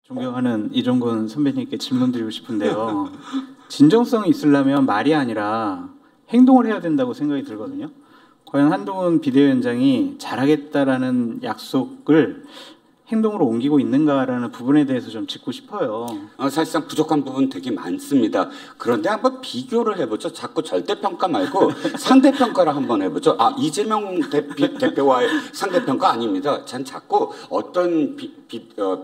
존경하는 이종건 선배님께 질문드리고 싶은데요. 진정성이 있으려면 말이 아니라 행동을 해야 된다고 생각이 들거든요. 과연 한동훈 비대위원장이 잘하겠다라는 약속을 행동으로 옮기고 있는가라는 부분에 대해서 좀 짚고 싶어요. 사실상 부족한 부분 되게 많습니다. 그런데 한번 비교를 해보죠. 자꾸 절대평가 말고 상대평가를 한번 해보죠. 이재명 대표와의 상대평가 아닙니다. 전 자꾸 어떤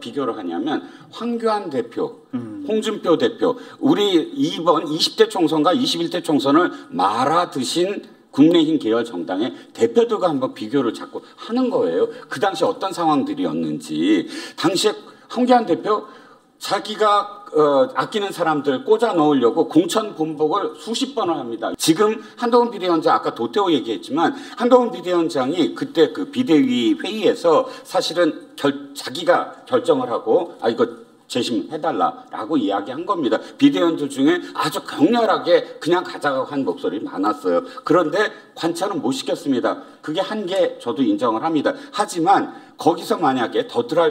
비교를 하냐면 황교안 대표, 홍준표 대표, 우리 이번 20대 총선과 21대 총선을 말아드신 국민의힘 계열 정당의 대표들과 한번 비교를 자꾸 하는 거예요. 그 당시 어떤 상황들이었는지. 당시에 황교안 대표 자기가 아끼는 사람들 꽂아 넣으려고 공천 본복을 수십 번을 합니다. 지금 한동훈 비대위원장 아까 도태호 얘기했지만 한동훈 비대위원장이 그때 그 비대위 회의에서 사실은 자기가 결정을 하고 이거 재심해달라라고 이야기한 겁니다. 비대위원들 중에 아주 격렬하게 그냥 가자고 한 목소리 많았어요. 그런데 관철은 못 시켰습니다. 그게 한계 저도 인정을 합니다. 하지만 거기서 만약에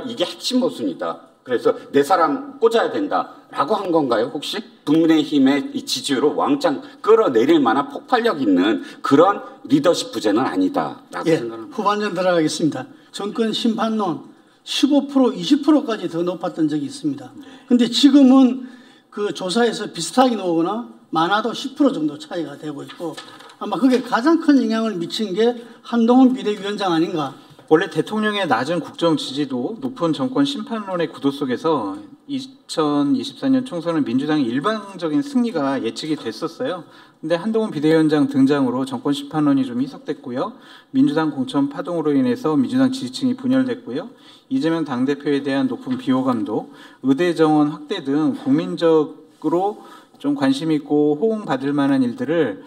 이게 핵심 모습이다. 그래서 내 사람 꽂아야 된다라고 한 건가요? 혹시? 국민의힘의 지지율을 왕창 끌어내릴 만한 폭발력 있는 그런 리더십 부재는 아니다라고 생각합니다. 후반전 들어가겠습니다. 정권 심판론 15%, 20%까지 더 높았던 적이 있습니다. 그런데 지금은 그 조사에서 비슷하게 나오거나 많아도 10% 정도 차이가 되고 있고 아마 그게 가장 큰 영향을 미친 게 한동훈 비대위원장 아닌가. 원래 대통령의 낮은 국정 지지도 높은 정권 심판론의 구도 속에서 2024년 총선은 민주당의 일방적인 승리가 예측이 됐었어요. 근데 한동훈 비대위원장 등장으로 정권 심판론이 좀 희석됐고요. 민주당 공천 파동으로 인해서 민주당 지지층이 분열됐고요. 이재명 당대표에 대한 높은 비호감도 의대 정원 확대 등 국민적으로 좀 관심 있고 호응받을 만한 일들을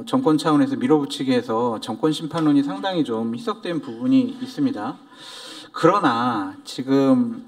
정권 차원에서 밀어붙이게 해서 정권 심판론이 상당히 좀 희석된 부분이 있습니다. 그러나 지금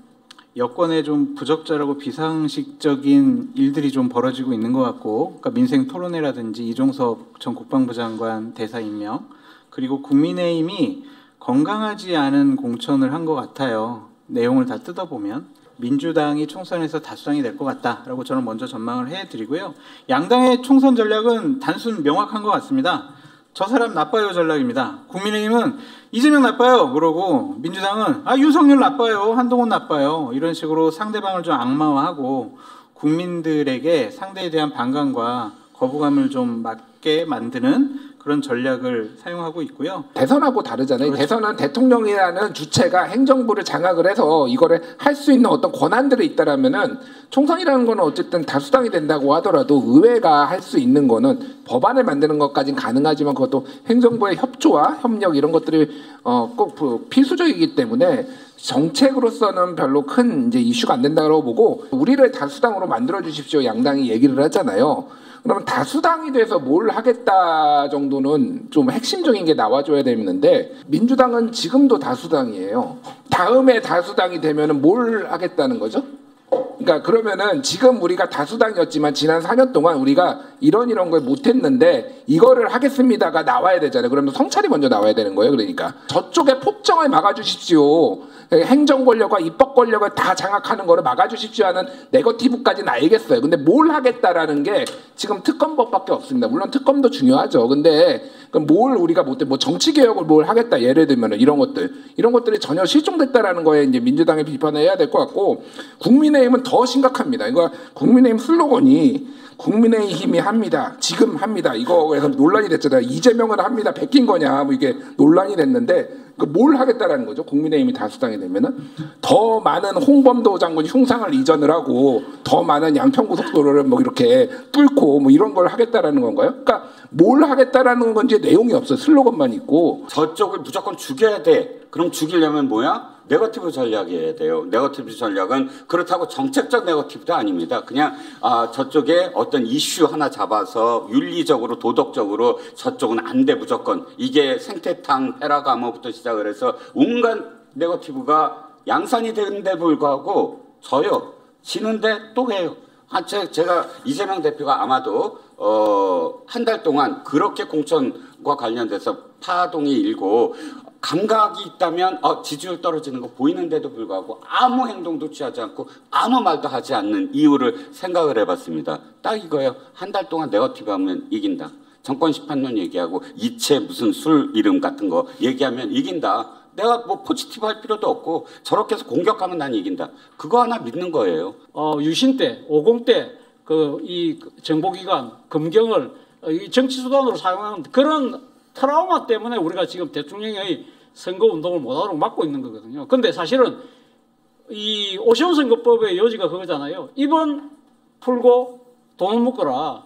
여권에 좀 부적절하고 비상식적인 일들이 좀 벌어지고 있는 것 같고, 그러니까 민생 토론회라든지 이종석 전 국방부 장관 대사 임명, 그리고 국민의힘이 건강하지 않은 공천을 한 것 같아요. 내용을 다 뜯어보면 민주당이 총선에서 다수당이 될 것 같다라고 저는 먼저 전망을 해드리고요. 양당의 총선 전략은 단순 명확한 것 같습니다. 저 사람 나빠요 전략입니다. 국민의힘은 이재명 나빠요 그러고 민주당은 윤석열 나빠요, 한동훈 나빠요, 이런 식으로 상대방을 좀 악마화하고 국민들에게 상대에 대한 반감과 거부감을 좀 맞게 만드는 그런 전략을 사용하고 있고요. 대선하고 다르잖아요. 그렇죠. 대선은 대통령이라는 주체가 행정부를 장악을 해서 이거를 할 수 있는 어떤 권한들이 있다라면은 총선이라는 거는 어쨌든 다수당이 된다고 하더라도 의회가 할 수 있는 거는 법안을 만드는 것까지는 가능하지만 그것도 행정부의 협조와 협력 이런 것들이 꼭 필수적이기 때문에 정책으로서는 별로 큰 이제 이슈가 안 된다고 보고 우리를 다수당으로 만들어 주십시오 양당이 얘기를 하잖아요. 그러면 다수당이 돼서 뭘 하겠다 정도는 좀 핵심적인 게 나와줘야 되는데 민주당은 지금도 다수당이에요. 다음에 다수당이 되면은 뭘 하겠다는 거죠? 그러니까 그러면은 지금 우리가 다수당이었지만 지난 4년 동안 우리가 이런 걸 못했는데 이거를 하겠습니다가 나와야 되잖아요. 그러면 성찰이 먼저 나와야 되는 거예요. 그러니까 저쪽에 폭정을 막아주십시오. 행정 권력과 입법 권력을 다 장악하는 거를 막아주십시오 하는 네거티브까지는 알겠어요. 근데 뭘 하겠다라는 게 지금 특검법밖에 없습니다. 물론 특검도 중요하죠. 근데 뭘 우리가 못해 정치 개혁을 뭘 하겠다 예를 들면 이런 것들이 전혀 실종됐다라는 거에 이제 민주당이 비판을 해야 될 것 같고 국민의힘은 더 심각합니다. 이거 국민의힘 슬로건이 국민의힘이 합니다. 지금 합니다. 이거에서 논란이 됐잖아요. 이재명은 합니다. 베낀 거냐 이게 논란이 됐는데 뭘 하겠다라는 거죠. 국민의힘이 다수당이 되면은 더 많은 홍범도 장군 흉상을 이전을 하고 더 많은 양평고속도로를 이렇게 뚫고 이런 걸 하겠다라는 건가요? 그러니까 뭘 하겠다라는 건지 내용이 없어요. 슬로건만 있고. 저쪽을 무조건 죽여야 돼. 그럼 죽이려면 뭐야? 네거티브 전략이어야 돼요. 네거티브 전략은 그렇다고 정책적 네거티브도 아닙니다. 그냥 저쪽에 어떤 이슈 하나 잡아서 윤리적으로 도덕적으로 저쪽은 안 돼 무조건. 이게 생태탕 헤라가모부터 시작을 해서 온갖 네거티브가 양산이 되는데 불구하고 져요. 지는데 또 해요. 제가 이재명 대표가 아마도 한 달 동안 그렇게 공천과 관련돼서 파동이 일고 감각이 있다면 지지율 떨어지는 거 보이는데도 불구하고 아무 행동도 취하지 않고 아무 말도 하지 않는 이유를 생각을 해봤습니다. 딱 이거예요. 한 달 동안 네거티브하면 이긴다. 정권 심판론 얘기하고 이체 무슨 술 이름 같은 거 얘기하면 이긴다. 내가 뭐 포지티브 할 필요도 없고 저렇게 해서 공격하면 난 이긴다. 그거 하나 믿는 거예요. 유신 때, 50 때 이 정보기관, 검경을 이 정치수단으로 사용하는 그런 트라우마 때문에 우리가 지금 대통령의 선거운동을 못하도록 막고 있는 거거든요. 근데 사실은 이 오세훈 선거법의 요지가 그거잖아요. 입은 풀고 돈은 묶어라.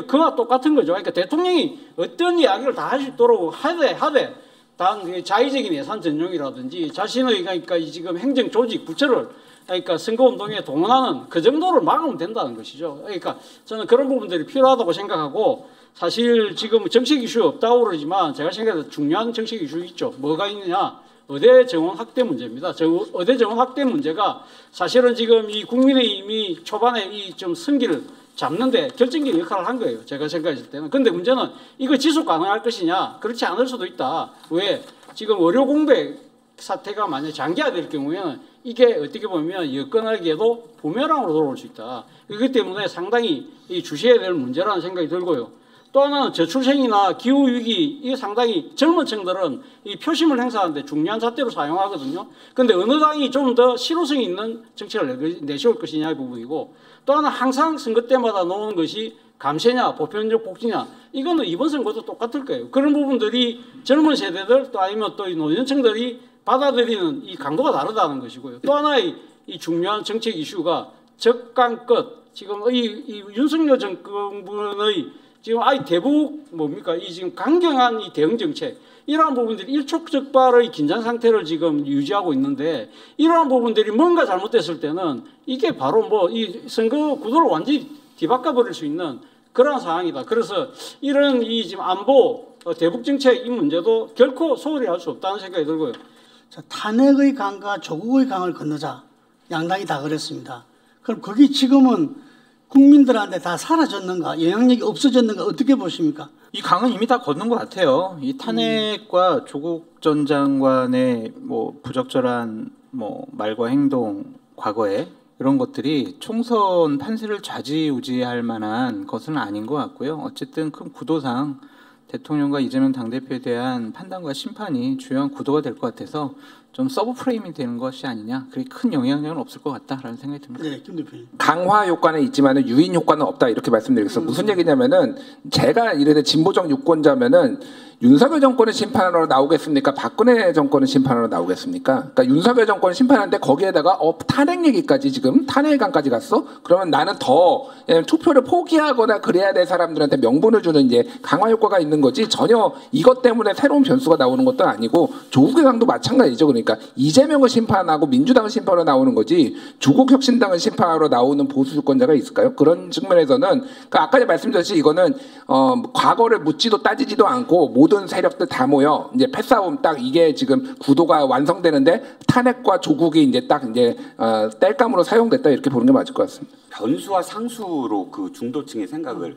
그와 똑같은 거죠. 그러니까 대통령이 어떤 이야기를 다 할 수 있도록 하되 단 자의적인 예산 전용이라든지 자신의 그러니까 지금 행정 조직 부처를 그러니까 선거운동에 동원하는 그 정도를 막으면 된다는 것이죠. 그러니까 저는 그런 부분들이 필요하다고 생각하고 사실 지금 정책 이슈 없다고 그러지만 제가 생각해도 중요한 정책 이슈 있죠. 뭐가 있느냐. 의대 정원 확대 문제입니다. 의대 정원 확대 문제가 사실은 지금 이 국민의힘이 초반에 이 좀 승기를 잡는데 결정적인 역할을 한 거예요. 제가 생각했을 때는. 근데 문제는 이거 지속 가능할 것이냐. 그렇지 않을 수도 있다. 왜? 지금 의료 공백 사태가 만약 장기화될 경우에는 이게 어떻게 보면 여건하게도 부메랑으로 돌아올 수 있다. 그렇기 때문에 상당히 이 주시해야 될 문제라는 생각이 들고요. 또 하나는 저출생이나 기후위기, 이게 상당히 젊은 층들은 이 표심을 행사하는데 중요한 잣대로 사용하거든요. 근데 어느 당이 좀 더 실효성이 있는 정책을 내세울 것이냐의 부분이고, 또 하나 항상 선거 때마다 놓은 것이 감세냐, 보편적 복지냐, 이거는 이번 선거도 똑같을 거예요. 그런 부분들이 젊은 세대들 또 아니면 또 이 노년층들이 받아들이는 이 강도가 다르다는 것이고요. 또 하나의 이 중요한 정책 이슈가 적강끝, 지금 이 윤석열 정권의 지금 아예 대북 뭡니까? 이 지금 강경한 이 대응 정책, 이러한 부분들이 일촉즉발의 긴장 상태를 지금 유지하고 있는데, 이러한 부분들이 뭔가 잘못됐을 때는 이게 바로 뭐 이 선거 구도를 완전히 뒤바꿔 버릴 수 있는 그러한 상황이다. 그래서 이런 이 지금 안보 대북 정책 이 문제도 결코 소홀히 할 수 없다는 생각이 들고요. 자, 탄핵의 강과 조국의 강을 건너자. 양당이 다 그랬습니다. 그럼 그게 지금은 국민들한테 다 사라졌는가, 영향력이 없어졌는가, 어떻게 보십니까? 이 강은 이미 다 건넌 것 같아요. 이 탄핵과 조국 전 장관의 뭐 부적절한 뭐 말과 행동, 과거에 이런 것들이 총선 판세를 좌지우지할 만한 것은 아닌 것 같고요. 어쨌든 큰 구도상 대통령과 이재명 당대표에 대한 판단과 심판이 중요한 구도가 될 것 같아서 좀 서브 프레임이 되는 것이 아니냐, 그렇게 큰 영향력은 없을 것 같다라는 생각이 듭니다. 네, 김 대표님. 강화 효과는 있지만 유인 효과는 없다 이렇게 말씀드리겠습니다. 무슨 얘기냐면은 제가 이래서 진보적 유권자면은 윤석열 정권을 심판하러 나오겠습니까? 박근혜 정권을 심판하러 나오겠습니까? 그러니까 윤석열 정권을 심판하는데 거기에다가 탄핵 얘기까지 지금 탄핵안까지 갔어? 그러면 나는 더 투표를 포기하거나 그래야 될 사람들한테 명분을 주는 이제 강화 효과가 있는 거지, 전혀 이것 때문에 새로운 변수가 나오는 것도 아니고 조국의 강도 마찬가지죠. 그러니까 이재명을 심판하고 민주당을 심판하러 나오는 거지 조국혁신당을 심판하러 나오는 보수 유권자가 있을까요? 그런 측면에서는 그러니까 아까 말씀드렸듯이 이거는 과거를 묻지도 따지지도 않고 모든 세력들 다 모여 이제 패싸움, 딱 이게 지금 구도가 완성되는데 탄핵과 조국이 이제 딱 이제 땔감으로 사용됐다 이렇게 보는 게 맞을 것 같습니다. 변수와 상수로 그 중도층의 생각을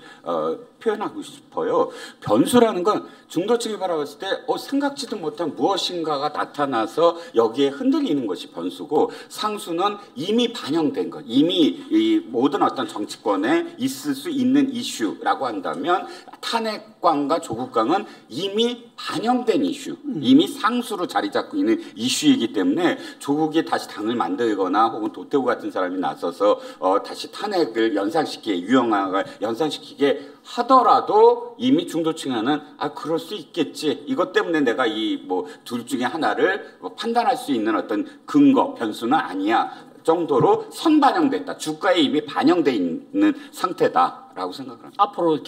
표현하고 싶어요. 변수라는 건 중도층이 바라봤을 때 생각지도 못한 무엇인가가 나타나서 여기에 흔들리는 것이 변수고, 상수는 이미 반영된 것, 이미 이 모든 어떤 정치권에 있을 수 있는 이슈라고 한다면 탄핵광과 조국광은 이미 반영된 이슈, 이미 상수로 자리 잡고 있는 이슈이기 때문에 조국이 다시 당을 만들거나 혹은 도태우 같은 사람이 나서서 다시 탄핵을 연상시키게, 유형화를 연상시키게 하더라도 이미 중도층에는 그럴 수 있겠지, 이것 때문에 내가 이 뭐 둘 중에 하나를 판단할 수 있는 어떤 근거, 변수는 아니야 정도로 선반영됐다, 주가에 이미 반영돼 있는 상태다라고 생각을 합니다. 앞으로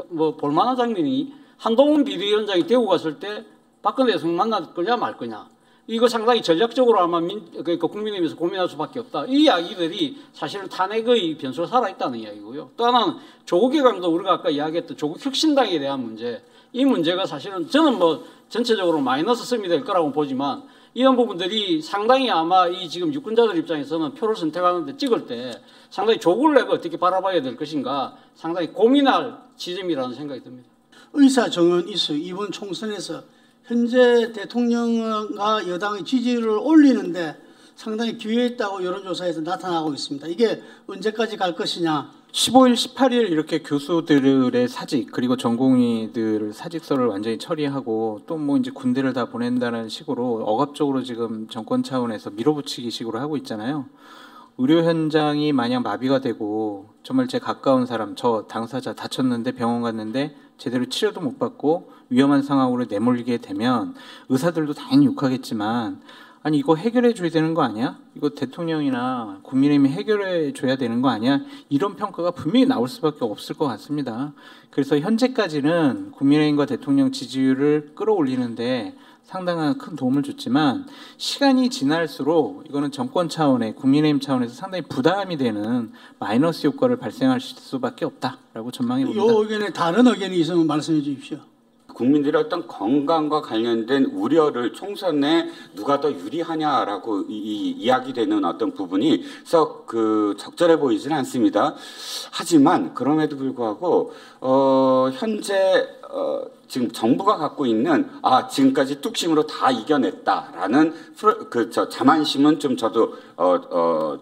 뭐 볼만한 장면이 한동훈 비대위원장이 대구 갔을 때 박근혜 대통령 만날 거냐 말 거냐, 이거 상당히 전략적으로 아마 그러니까 국민의힘에서 고민할 수밖에 없다. 이 이야기들이 사실은 탄핵의 변수가 살아있다는 이야기고요. 또 하나는 조국의 강도, 우리가 아까 이야기했던 조국 혁신당에 대한 문제, 이 문제가 사실은 저는 뭐 전체적으로 마이너스 셈이 될 거라고 보지만, 이런 부분들이 상당히 아마 이 지금 유권자들 입장에서는 표를 선택하는데 찍을 때 상당히 조국을 내가 어떻게 바라봐야 될 것인가 상당히 고민할 지점이라는 생각이 듭니다. 의사 정원 이수 이번 총선에서 현재 대통령과 여당의 지지율을 올리는데 상당히 기여했다고 여론조사에서 나타나고 있습니다. 이게 언제까지 갈 것이냐. 15일, 18일 이렇게 교수들의 사직 그리고 전공의들 사직서를 완전히 처리하고 또 뭐 이제 군대를 다 보낸다는 식으로 억압적으로 지금 정권 차원에서 밀어붙이기 식으로 하고 있잖아요. 의료 현장이 만약 마비가 되고 정말 제 가까운 사람, 저 당사자 다쳤는데 병원 갔는데 제대로 치료도 못 받고 위험한 상황으로 내몰리게 되면 의사들도 당연히 욕하겠지만 아니 이거 해결해 줘야 되는 거 아니야? 이거 대통령이나 국민의힘이 해결해 줘야 되는 거 아니야? 이런 평가가 분명히 나올 수밖에 없을 것 같습니다. 그래서 현재까지는 국민의힘과 대통령 지지율을 끌어올리는데 상당한 큰 도움을 줬지만 시간이 지날수록 이거는 정권 차원의 국민의힘 차원에서 상당히 부담이 되는 마이너스 효과를 발생할 수밖에 없다라고 전망해 봅니다. 이 의견에 다른 의견이 있으면 말씀해 주십시오. 국민들의 어떤 건강과 관련된 우려를 총선에 누가 더 유리하냐라고 이야기되는 어떤 부분이 썩 적절해 보이지는 않습니다. 하지만 그럼에도 불구하고 현재 지금 정부가 갖고 있는 지금까지 뚝심으로 다 이겨냈다라는 자만심은 좀 저도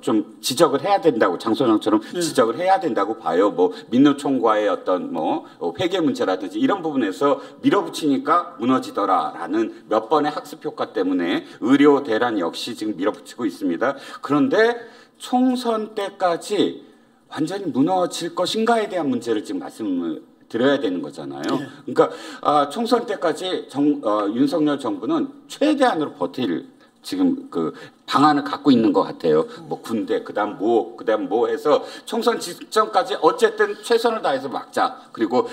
좀 지적을 해야 된다고 장소장처럼 지적을 해야 된다고 봐요. 뭐 민노총과의 어떤 뭐 회계 문제라든지 이런 부분에서 밀어붙이니까 무너지더라라는 몇 번의 학습 효과 때문에 의료 대란 역시 지금 밀어붙이고 있습니다. 그런데 총선 때까지 완전히 무너질 것인가에 대한 문제를 지금 말씀을 드려야 되는 거잖아요. 그러니까 총선 때까지 윤석열 정부는 최대한으로 버틸 지금 방안을 갖고 있는 것 같아요. 뭐 군대 그다음 뭐 해서 총선 직전까지 어쨌든 최선을 다해서 막자 그리고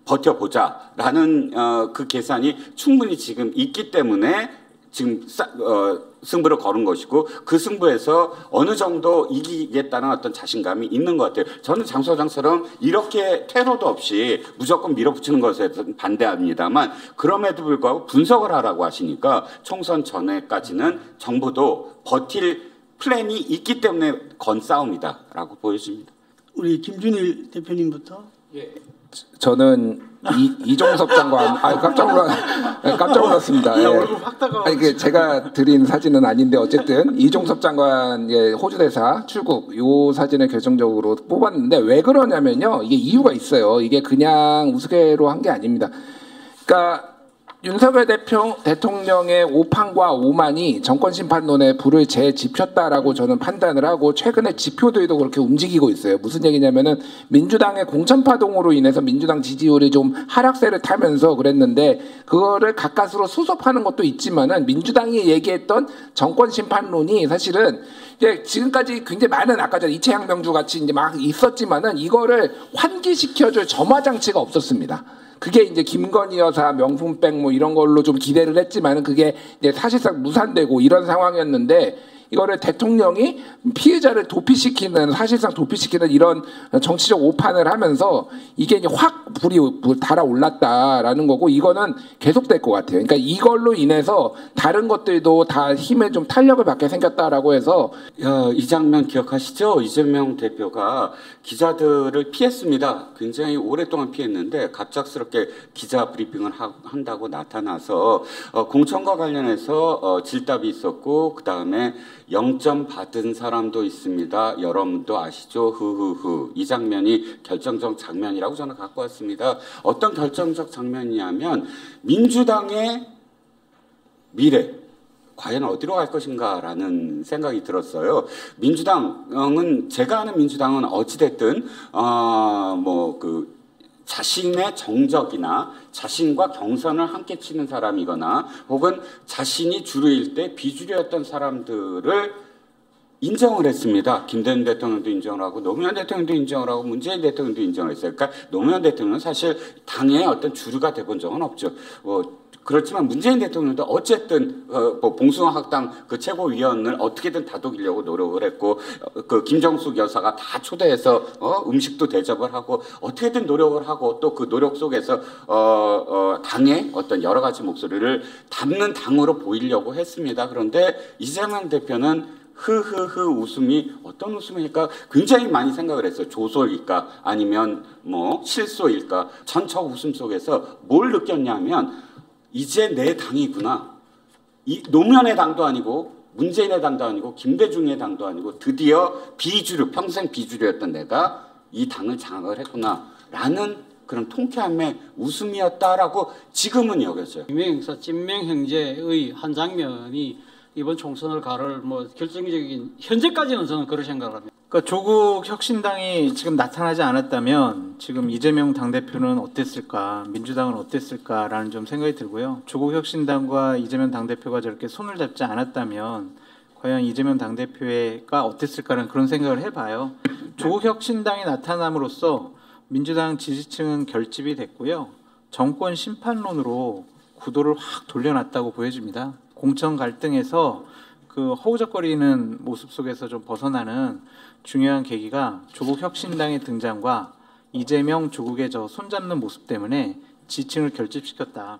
버텨보자라는 그 계산이 충분히 지금 있기 때문에 지금 승부를 거는 것이고 그 승부에서 어느 정도 이기겠다는 어떤 자신감이 있는 것 같아요. 저는 장 소장처럼 이렇게 테러도 없이 무조건 밀어붙이는 것에 반대합니다만 그럼에도 불구하고 분석을 하라고 하시니까 총선 전에까지는 정부도 버틸 플랜이 있기 때문에 건 싸움이다라고 보여집니다. 우리 김준일 대표님부터. 예. 저는 이종섭 장관 깜짝 놀랐습니다. 야, 얼굴 확 다가와. 아니 제가 드린 사진은 아닌데 어쨌든 이종섭 장관 호주 대사 출국 요 사진을 결정적으로 뽑았는데 왜 그러냐면요. 이게 이유가 있어요. 이게 그냥 우스개로 한 게 아닙니다. 그러니까 윤석열 대통령의 오판과 오만이 정권 심판론에 불을 재지폈다라고 저는 판단을 하고 최근에 지표들도 그렇게 움직이고 있어요. 무슨 얘기냐면은 민주당의 공천파동으로 인해서 민주당 지지율이 좀 하락세를 타면서 그랬는데 그거를 가까스로 수습하는 것도 있지만은 민주당이 얘기했던 정권 심판론이 사실은 이제 지금까지 굉장히 많은 아까 전 이채양명주 같이 이제 막 있었지만은 이거를 환기시켜줄 점화 장치가 없었습니다. 그게 이제 김건희 여사 명품백 뭐 이런 걸로 좀 기대를 했지만은 그게 이제 사실상 무산되고 이런 상황이었는데 이거를 대통령이 피해자를 도피시키는 사실상 도피시키는 이런 정치적 오판을 하면서 이게 이제 확 불이 달아올랐다라는 거고 이거는 계속될 것 같아요. 그러니까 이걸로 인해서 다른 것들도 다 힘에 좀 탄력을 받게 생겼다라고 해서 이 장면 기억하시죠? 이재명 대표가 기자들을 피했습니다. 굉장히 오랫동안 피했는데 갑작스럽게 기자 브리핑을 한다고 나타나서 공천과 관련해서 질답이 있었고 그 다음에 0점 받은 사람도 있습니다. 여러분도 아시죠? 흐흐흐. 이 장면이 결정적 장면이라고 저는 갖고 왔습니다. 어떤 결정적 장면이냐면 민주당의 미래 과연 어디로 갈 것인가라는 생각이 들었어요. 민주당은 제가 아는 민주당은 어찌됐든 자신의 정적이나 자신과 경선을 함께 치는 사람이거나 혹은 자신이 주류일 때 비주류였던 사람들을 인정을 했습니다. 김대중 대통령도 인정을 하고 노무현 대통령도 인정을 하고 문재인 대통령도 인정을 했어요. 그러니까 노무현 대통령은 사실 당의 어떤 주류가 돼본 적은 없죠. 그렇지만 문재인 대통령도 어쨌든 봉숭아 학당 그 최고위원을 어떻게든 다독이려고 노력을 했고 그 김정숙 여사가 다 초대해서 음식도 대접을 하고 어떻게든 노력을 하고 또 그 노력 속에서 당의 어떤 여러 가지 목소리를 담는 당으로 보이려고 했습니다. 그런데 이재명 대표는 흐흐흐 웃음이 어떤 웃음일까 굉장히 많이 생각을 했어요. 조소일까 아니면 뭐 실소일까 전처 웃음 속에서 뭘 느꼈냐면 이제 내 당이구나. 이 노무현의 당도 아니고 문재인의 당도 아니고 김대중의 당도 아니고 드디어 비주류 평생 비주류였던 내가 이 당을 장악을 했구나라는 그런 통쾌함의 웃음이었다라고 지금은 여겨져요. 유명행사 찐명 형제의 한 장면이 이번 총선을 가를 뭐 결정적인 현재까지는 저는 그런 생각을 합니다. 그러니까 조국 혁신당이 지금 나타나지 않았다면 지금 이재명 당대표는 어땠을까, 민주당은 어땠을까라는 좀 생각이 들고요. 조국 혁신당과 이재명 당대표가 저렇게 손을 잡지 않았다면 과연 이재명 당대표가 어땠을까라는 그런 생각을 해봐요. 조국 혁신당이 나타남으로써 민주당 지지층은 결집이 됐고요. 정권 심판론으로 구도를 확 돌려놨다고 보여집니다. 공천 갈등에서 그 허우적거리는 모습 속에서 좀 벗어나는 중요한 계기가 조국 혁신당의 등장과 이재명 조국의 저 손잡는 모습 때문에 지층을 결집시켰다.